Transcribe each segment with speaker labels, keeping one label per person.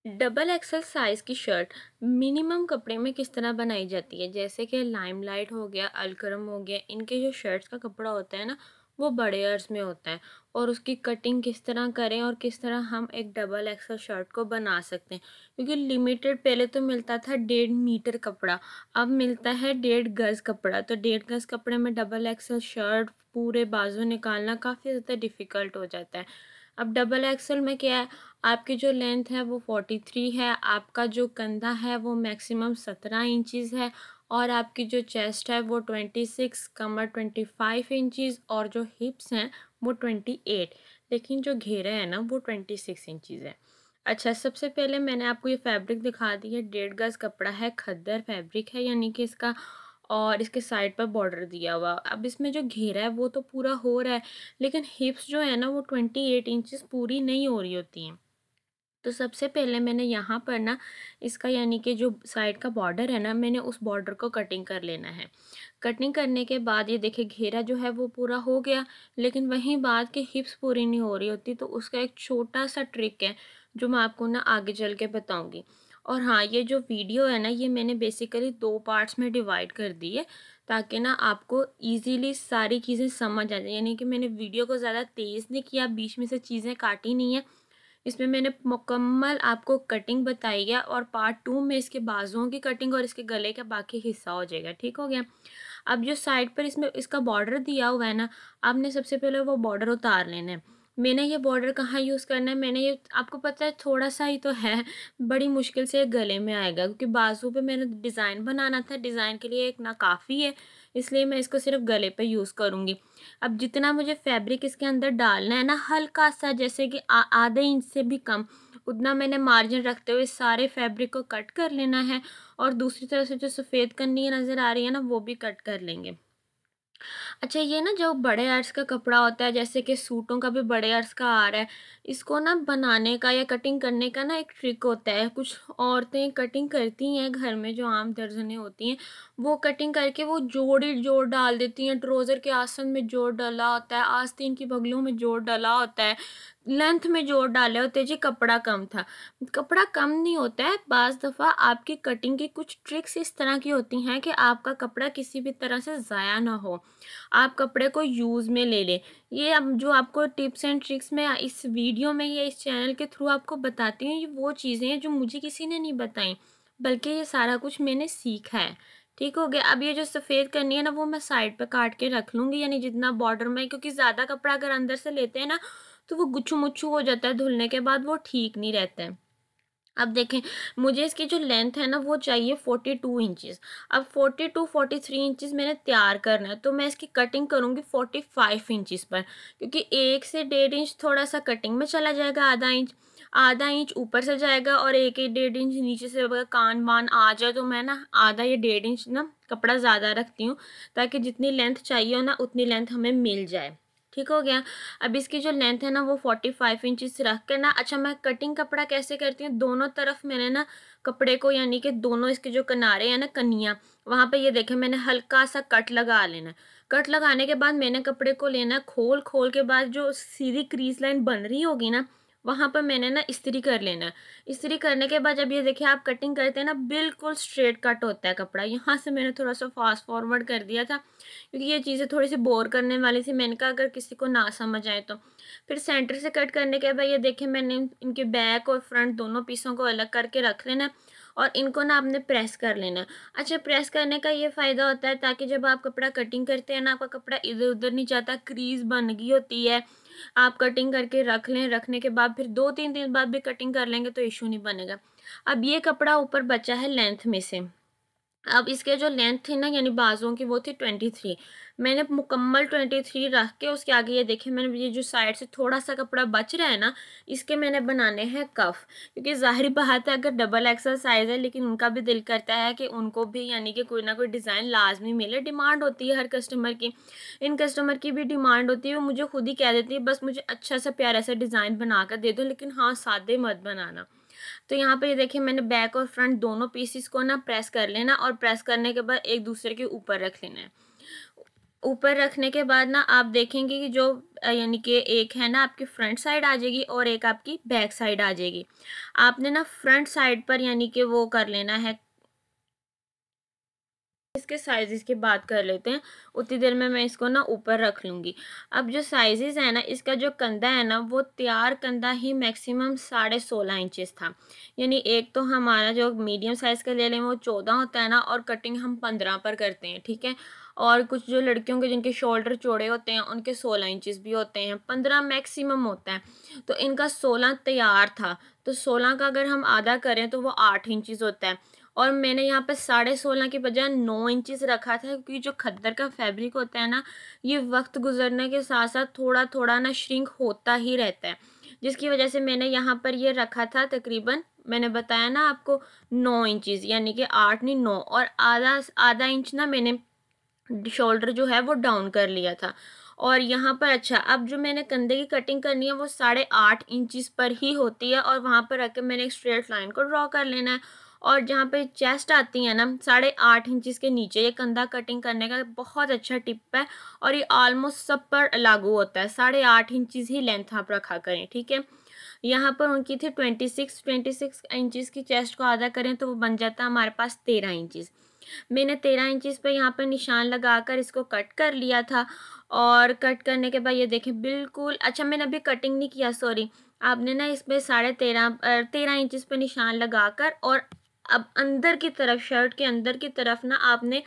Speaker 1: Double XL size की shirt minimum कपड़े में किस तरह बनाई जाती है? जैसे कि लाइमलाइट हो गया, अलकरम हो गया, इनके जो शर्ट्स का कपड़ा होता है ना, वो बड़े अर्ज में होता है। और उसकी कटिंग किस तरह करें और किस तरह हम एक डबल एक्सल शर्ट को बना सकते हैं, क्योंकि लिमिटेड पहले तो मिलता था 1.5 मीटर कपड़ा, अब मिलता है 1.5 गज़ कपड़ा। तो 1.5 गज़ कपड़े में डबल एक्सल शर्ट पूरे बाजू निकालना काफ़ी ज़्यादा डिफ़िकल्ट हो जाता है। अब डबल एक्सल में क्या है, आपकी जो लेंथ है वो 43 है, आपका जो कंधा है वो मैक्सिमम 17 इंचज़ है, और आपकी जो चेस्ट है वो 26, कमर 25 इंचज़, और जो हिप्स हैं वो 28, लेकिन जो घेरा है ना वो 26 इंचज़ है। अच्छा, सबसे पहले मैंने आपको ये फैब्रिक दिखा दी है, 1.5 गज़ कपड़ा है, खद्दर फैब्रिक है यानी कि इसका, और इसके साइड पर बॉर्डर दिया हुआ। अब इसमें जो घेरा है वो तो पूरा हो रहा है, लेकिन हिप्स जो है ना वो 28 इंचज़ पूरी नहीं हो रही होती हैं। तो सबसे पहले मैंने यहाँ पर ना इसका यानी कि जो साइड का बॉर्डर है ना, मैंने उस बॉर्डर को कटिंग कर लेना है। कटिंग करने के बाद ये देखिए घेरा जो है वो पूरा हो गया, लेकिन वहीं बात कि हिप्स पूरी नहीं हो रही होती, तो उसका एक छोटा सा ट्रिक है जो मैं आपको ना आगे चल के बताऊंगी। और हाँ, ये जो वीडियो है ना, ये मैंने बेसिकली 2 पार्ट्स में डिवाइड कर दी है, ताकि ना आपको इजीली सारी चीज़ें समझ आ जाए। यानी कि मैंने वीडियो को ज़्यादा तेज़ नहीं किया, बीच में से चीज़ें काटी नहीं है। इसमें मैंने मुकम्मल आपको कटिंग बताई है, और पार्ट 2 में इसके बाजुओं की कटिंग और इसके गले का बाकी हिस्सा हो जाएगा। ठीक हो गया? अब जो साइड पर इसमें इसका बॉर्डर दिया हुआ है ना, आपने सबसे पहले वो बॉर्डर उतार लेना है। मैंने ये बॉर्डर कहाँ यूज़ करना है, मैंने ये आपको पता है थोड़ा सा ही तो है, बड़ी मुश्किल से गले में आएगा, क्योंकि बाजू पे मैंने डिज़ाइन बनाना था, डिज़ाइन के लिए एक ना काफ़ी है, इसलिए मैं इसको सिर्फ गले पे यूज़ करूँगी। अब जितना मुझे फैब्रिक इसके अंदर डालना है ना, हल्का सा, जैसे कि आधे इंच से भी कम, उतना मैंने मार्जिन रखते हुए सारे फैब्रिक को कट कर लेना है, और दूसरी तरफ से जो सफ़ेद कन्नी नज़र आ रही है ना, वो भी कट कर लेंगे। अच्छा, ये ना जो बड़े अर्ज का कपड़ा होता है, जैसे कि सूटों का भी बड़े अर्ज का आ रहा है, इसको ना बनाने का या कटिंग करने का ना एक ट्रिक होता है। कुछ औरतें कटिंग करती हैं घर में, जो आम दर्जनें होती हैं, वो कटिंग करके वो जोड़ ही जोड़ डाल देती हैं। ट्राउज़र के आसन में जोड़ डला होता है, आस्तीन की बगलों में जोड़ डला होता है, लेंथ में जोड़ डाले होते हैं जी, कपड़ा कम था। कपड़ा कम नहीं होता है, बाज़ दफ़ा आपकी कटिंग की कुछ ट्रिक्स इस तरह की होती हैं कि आपका कपड़ा किसी भी तरह से ज़ाया ना हो, आप कपड़े को यूज़ में ले लें। ये अब जो आपको टिप्स एंड ट्रिक्स मैं इस वीडियो में या इस चैनल के थ्रू आपको बताती हूँ, ये वो चीज़ें हैं जो मुझे किसी ने नहीं बताई, बल्कि ये सारा कुछ मैंने सीखा है। ठीक हो गया? अब ये जो सफ़ेद करनी है ना, वो मैं साइड पे काट के रख लूँगी, यानी जितना बॉर्डर में, क्योंकि ज़्यादा कपड़ा अगर अंदर से लेते हैं ना, तो वो गुच्छू-मुच्छू हो जाता है, धुलने के बाद वो ठीक नहीं रहता है। अब देखें, मुझे इसकी जो लेंथ है ना वो चाहिए 42 इंचज़। अब 42-43 इंचज़ मैंने तैयार करना है, तो मैं इसकी कटिंग करूँगी 45 इंचज़ पर, क्योंकि 1 से 1.5 इंच थोड़ा-सा कटिंग में चला जाएगा, आधा इंच ऊपर से जाएगा, और 1 1 1.5 इंच नीचे से अगर कान-वान आ जाए, तो मैं ना आधा या 1.5 इंच ना कपड़ा ज़्यादा रखती हूँ, ताकि जितनी लेंथ चाहिए हो ना उतनी लेंथ हमें मिल जाए। ठीक हो गया? अब इसकी जो लेंथ है ना वो 45 इंचज़ रख के ना, अच्छा, मैं कटिंग कपड़ा कैसे करती हूँ, दोनों तरफ मैंने ना कपड़े को, यानी कि दोनों इसके जो किनारे हैं ना, कनियाँ, वहाँ पे ये देखें मैंने हल्का सा कट लगा लेना है। कट लगाने के बाद मैंने कपड़े को लेना है खोल के बाद जो सीधी क्रीज लाइन बन रही होगी ना, वहाँ पर मैंने ना इस्त्री कर लेना है। इस्त्री करने के बाद जब ये देखिए आप कटिंग करते हैं ना, बिल्कुल स्ट्रेट कट होता है कपड़ा। यहाँ से मैंने थोड़ा सा फास्ट फॉरवर्ड कर दिया था, क्योंकि ये चीज़ें थोड़ी सी बोर करने वाली थी, मैंने कहा अगर किसी को ना समझ आए तो। फिर सेंटर से कट करने के बाद ये देखिए मैंने इनके बैक और फ्रंट दोनों पीसों को अलग करके रख लेना है, और इनको ना आपने प्रेस कर लेना है। अच्छा, प्रेस करने का ये फ़ायदा होता है, ताकि जब आप कपड़ा कटिंग करते हैं ना, आपका कपड़ा इधर उधर नहीं जाता, क्रीज बन गई होती है। आप कटिंग करके रख लें, रखने के बाद फिर 2-3 दिन बाद भी कटिंग कर लेंगे तो इशू नहीं बनेगा। अब ये कपड़ा ऊपर बचा है लेंथ में से। अब इसके जो लेंथ थी ना, यानी बाजुओं की, वो थी 23। मैंने मुकम्मल 23 रख के उसके आगे ये देखिए, मैंने ये जो साइड से थोड़ा सा कपड़ा बच रहा है ना, इसके मैंने बनाने हैं कफ, क्योंकि ज़ाहिर बात है अगर डबल एक्सल साइज़ है, लेकिन उनका भी दिल करता है कि उनको भी यानी कि कोई ना कोई डिज़ाइन लाजमी मिले, डिमांड होती है हर कस्टमर की। इन कस्टमर की भी डिमांड होती है, वो मुझे खुद ही कह देती है बस मुझे अच्छा सा प्यारा सा डिज़ाइन बना कर दे दो, लेकिन हाँ, सादे मत बनाना। तो यहाँ पे ये देखिए मैंने बैक और फ्रंट दोनों पीसेस को ना प्रेस कर लेना, और प्रेस करने के बाद एक दूसरे के ऊपर रख लेना है। ऊपर रखने के बाद ना आप देखेंगे कि जो यानी कि एक है ना आपकी फ्रंट साइड आ जाएगी और एक आपकी बैक साइड आ जाएगी। आपने ना फ्रंट साइड पर यानी कि वो कर लेना है। इसके साइज़ेस की बात कर लेते हैं, उतनी देर में मैं इसको ना ऊपर रख लूँगी। अब जो साइज़ेस है ना, इसका जो कंधा है ना, वो तैयार कंधा ही मैक्सिमम 16.5 इंचेस था। यानी एक तो हमारा जो मीडियम साइज़ का ले लें वो 14 होता है ना, और कटिंग हम 15 पर करते हैं, ठीक है। और कुछ जो लड़कियों के जिनके शोल्डर चौड़े होते हैं उनके 16 इंचेस भी होते हैं, 15 मैक्सिमम होता है। तो इनका 16 तैयार था, तो 16 का अगर हम आधा करें तो वो 8 इंचेस होता है। और मैंने यहाँ पे 16.5 की बजाय 9 इंचेस रखा था, क्योंकि जो खद्दर का फैब्रिक होता है ना, ये वक्त गुजरने के साथ साथ थोड़ा थोड़ा ना श्रिंक होता ही रहता है, जिसकी वजह से मैंने यहाँ पर ये रखा था तकरीबन, मैंने बताया ना आपको, 9 इंचेस, यानी कि 8 नहीं 9, और आधा आधा इंच ना मैंने शोल्डर जो है वो डाउन कर लिया था। और यहाँ पर अच्छा, अब जो मैंने कंधे की कटिंग करनी है वो 8.5 इंचेस पर ही होती है, और वहाँ पर रख के मैंने एक स्ट्रेट लाइन को ड्रॉ कर लेना है। और जहाँ पे चेस्ट आती है ना, 8.5 इंचेस के नीचे ये कंधा कटिंग करने का बहुत अच्छा टिप है, और ये ऑलमोस्ट सब पर लागू होता है। 8.5 इंचेस ही लेंथ आप रखा करें, ठीक है। यहाँ पर उनकी थी 26 इंचेस की, चेस्ट को आधा करें तो वो बन जाता है हमारे पास 13 इंचेस। मैंने 13 इंचेस पे यहाँ पर निशान लगाकर इसको कट कर लिया था। और कट करने के बाद ये देखें बिल्कुल, अच्छा मैंने अभी कटिंग नहीं किया, सॉरी। आपने ना इसमें 13.5 इंचेस पे निशान लगाकर, और अब अंदर की तरफ, शर्ट के अंदर की तरफ ना आपने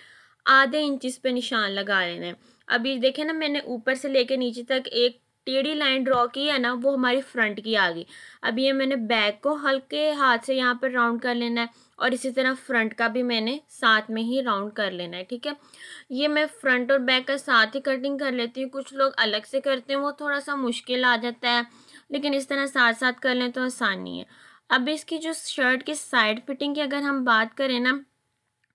Speaker 1: आधे इंचेस पे निशान लगा लेना है। अभी देखें ना, मैंने ऊपर से लेके नीचे तक एक टेढ़ी लाइन ड्रॉ की है ना, वो हमारी फ्रंट की आ गई। अब ये मैंने बैक को हल्के हाथ से यहाँ पर राउंड कर लेना है, और इसी तरह फ्रंट का भी मैंने साथ में ही राउंड कर लेना है, ठीक है। ये मैं फ्रंट और बैक का साथ ही कटिंग कर लेती हूँ, कुछ लोग अलग से करते हैं, वो थोड़ा सा मुश्किल आ जाता है, लेकिन इस तरह साथ साथ कर लें तो आसानी है। अब इसकी जो शर्ट की साइड फिटिंग की अगर हम बात करें ना,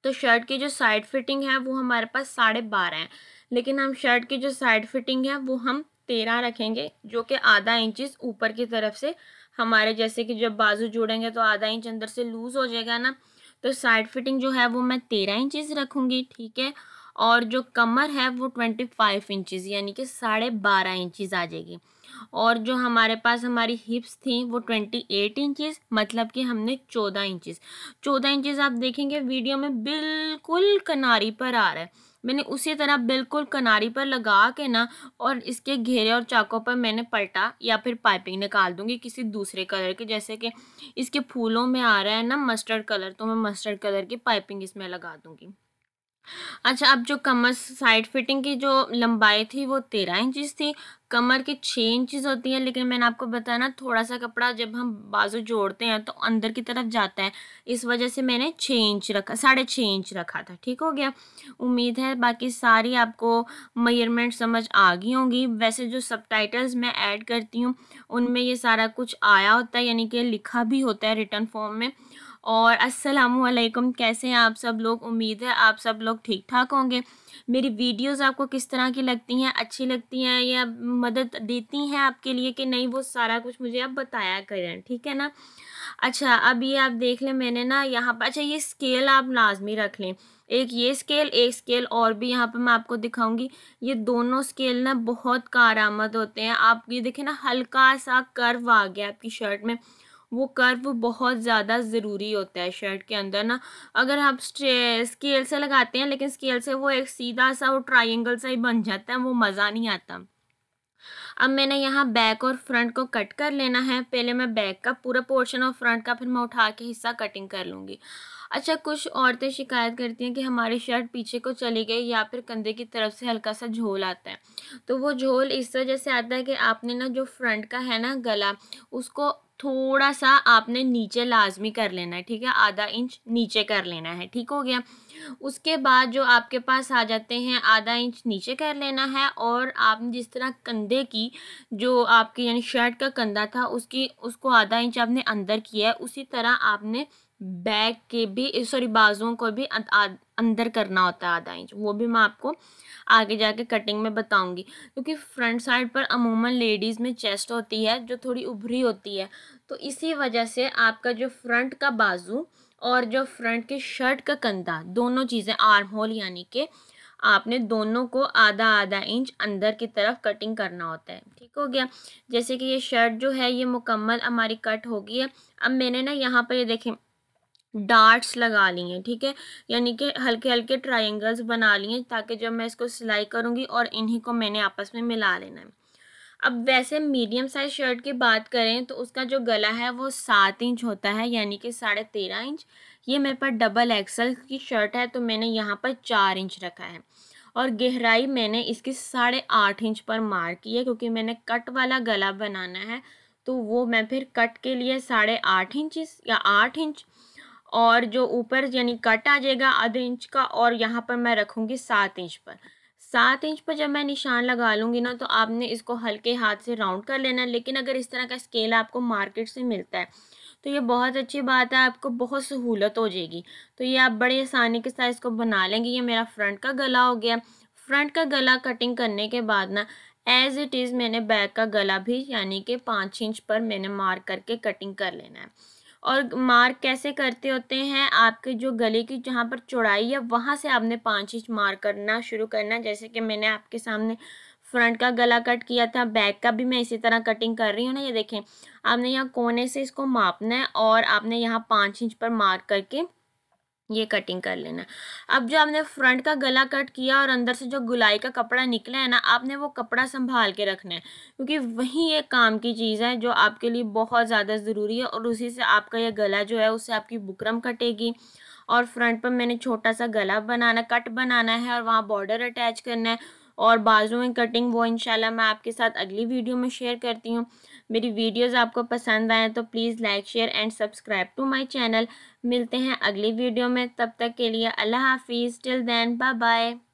Speaker 1: तो शर्ट की जो साइड फिटिंग है वो हमारे पास 12.5 है, लेकिन हम शर्ट की जो साइड फिटिंग है वो हम 13 रखेंगे, जो कि आधा इंचेस ऊपर की तरफ से हमारे, जैसे कि जब बाजू जोड़ेंगे तो आधा इंच अंदर से लूज हो जाएगा ना, तो साइड फिटिंग जो है वो मैं 13 इंचेस रखूँगी, ठीक है। और जो कमर है वो 25 इंचेस, यानी कि 12.5 इंचेस आ जाएगी। और जो हमारे पास हमारी हिप्स थी वो 28 इंचेस, मतलब कि हमने 14 इंचेस आप देखेंगे वीडियो में बिल्कुल किनारी पर आ रहा है, मैंने उसी तरह बिल्कुल किनारी पर लगा के ना, और इसके घेरे और चाकों पर मैंने पलटा या फिर पाइपिंग निकाल दूंगी किसी दूसरे कलर के, जैसे कि इसके फूलों में आ रहा है ना मस्टर्ड कलर, तो मैं मस्टर्ड कलर की पाइपिंग इसमें लगा दूंगी। अच्छा, अब जो कमर साइड फिटिंग की जो लंबाई थी वो 13 इंचेस थी, कमर की 6 इंचेस होती है, लेकिन मैंने आपको बताया ना थोड़ा सा कपड़ा जब हम बाजू जोड़ते हैं तो अंदर की तरफ जाता है, इस वजह से मैंने 6 इंच रखा, 6.5 इंच रखा था, ठीक हो गया। उम्मीद है बाकी सारी आपको मेजरमेंट समझ आ गई होंगी। वैसे जो सबटाइटल्स मैं ऐड करती हूँ उनमें ये सारा कुछ आया होता है, यानी कि लिखा भी होता है रिटन फॉर्म में। और अस्सलामुअलैकुम, कैसे हैं आप सब लोग? उम्मीद है आप सब लोग ठीक ठाक होंगे। मेरी वीडियोस आपको किस तरह की लगती हैं, अच्छी लगती हैं या मदद देती हैं आपके लिए कि नहीं, वो सारा कुछ मुझे आप बताया करें, ठीक है ना। अच्छा, अब ये आप देख लें, मैंने ना यहाँ पर, अच्छा ये स्केल आप लाजमी रख लें, एक ये स्केल, एक स्केल और भी यहाँ पे मैं आपको दिखाऊंगी। ये दोनों स्केल ना बहुत कारआमद होते हैं। आप ये देखें ना, हल्का सा कर्व आ गया आपकी शर्ट में, वो कर्व बहुत ज़्यादा ज़रूरी होता है शर्ट के अंदर ना। अगर आप स्केल से लगाते हैं, लेकिन स्केल से वो एक सीधा सा वो ट्रायंगल सा ही बन जाता है, वो मज़ा नहीं आता। अब मैंने यहाँ बैक और फ्रंट को कट कर लेना है। पहले मैं बैक का पूरा पोर्शन और फ्रंट का फिर मैं उठा के हिस्सा कटिंग कर लूँगी। अच्छा, कुछ औरतें शिकायत करती हैं कि हमारी शर्ट पीछे को चली गई या फिर कंधे की तरफ से हल्का सा झोल आता है। तो वो झोल इस वजह से आता है कि आपने ना जो फ्रंट का है ना गला, उसको थोड़ा सा आपने नीचे लाजमी कर लेना है, ठीक है, आधा इंच नीचे कर लेना है, ठीक हो गया। उसके बाद जो आपके पास आ जाते हैं, आधा इंच नीचे कर लेना है, और आपने जिस तरह कंधे की जो आपकी यानी शर्ट का कंधा था उसको आधा इंच आपने अंदर किया है, उसी तरह आपने बैक के भी, सॉरी बाजुओं को भी अंदर करना होता है आधा इंच। वो भी मैं आपको आगे जाके कटिंग में बताऊंगी, क्योंकि फ्रंट साइड पर अमूमन लेडीज़ में चेस्ट होती है जो थोड़ी उभरी होती है, तो इसी वजह से आपका जो फ्रंट का बाजू और जो फ्रंट की शर्ट का कंधा, दोनों चीज़ें आर्म होल यानी कि आपने दोनों को आधा आधा इंच अंदर की तरफ कटिंग करना होता है। ठीक हो गया। जैसे कि ये शर्ट जो है ये मुकम्मल हमारी कट हो गई है। अब मैंने ना यहाँ पर ये देखें डार्ट्स लगा ली हैं, ठीक है, यानी कि हल्के हल्के ट्रायंगल्स बना लिए हैं ताकि जब मैं इसको सिलाई करूँगी और इन्हीं को मैंने आपस में मिला लेना है। अब वैसे मीडियम साइज शर्ट की बात करें तो उसका जो गला है वो 7 इंच होता है, यानी कि 13.5 इंच। ये मेरे पास डबल एक्सल की शर्ट है तो मैंने यहाँ पर 4 इंच रखा है, और गहराई मैंने इसकी 8.5 इंच पर मार्क की है क्योंकि मैंने कट वाला गला बनाना है। तो वो मैं फिर कट के लिए 8.5 इंच या 8 इंच, और जो ऊपर यानी कट आ जाएगा आधे इंच का, और यहाँ पर मैं रखूँगी 7 इंच पर। 7 इंच पर जब मैं निशान लगा लूँगी ना तो आपने इसको हल्के हाथ से राउंड कर लेना है। लेकिन अगर इस तरह का स्केल आपको मार्केट से मिलता है तो ये बहुत अच्छी बात है, आपको बहुत सहूलत हो जाएगी। तो ये आप बड़ी आसानी के साथ इसको बना लेंगे। ये मेरा फ्रंट का गला हो गया। फ्रंट का गला कटिंग करने के बाद ना एज़ इट इज़ मैंने बैक का गला भी यानी कि 5 इंच पर मैंने मार्क करके कटिंग कर लेना है। और मार्क कैसे करते होते हैं, आपके जो गले की जहाँ पर चौड़ाई है वहाँ से आपने 5 इंच मार्क करना शुरू करना है। जैसे कि मैंने आपके सामने फ्रंट का गला कट किया था, बैक का भी मैं इसी तरह कटिंग कर रही हूँ ना। ये देखें, आपने यहाँ कोने से इसको मापना है और आपने यहाँ 5 इंच पर मार्क करके ये कटिंग कर लेना। अब जो आपने फ्रंट का गला कट किया और अंदर से जो गुलाई का कपड़ा निकला है ना, आपने वो कपड़ा संभाल के रखना है क्योंकि वही एक काम की चीज़ है जो आपके लिए बहुत ज़्यादा ज़रूरी है, और उसी से आपका ये गला जो है उससे आपकी बुकरम कटेगी। और फ्रंट पर मैंने छोटा सा गला बनाना कट बनाना है और वहाँ बॉर्डर अटैच करना है, और बाजू में कटिंग वो इंशाल्लाह मैं आपके साथ अगली वीडियो में शेयर करती हूँ। मेरी वीडियोज़ आपको पसंद आए तो please like share and subscribe to my channel. मिलते हैं अगली वीडियो में, तब तक के लिए अल्लाह हाफिज़। Till then bye bye.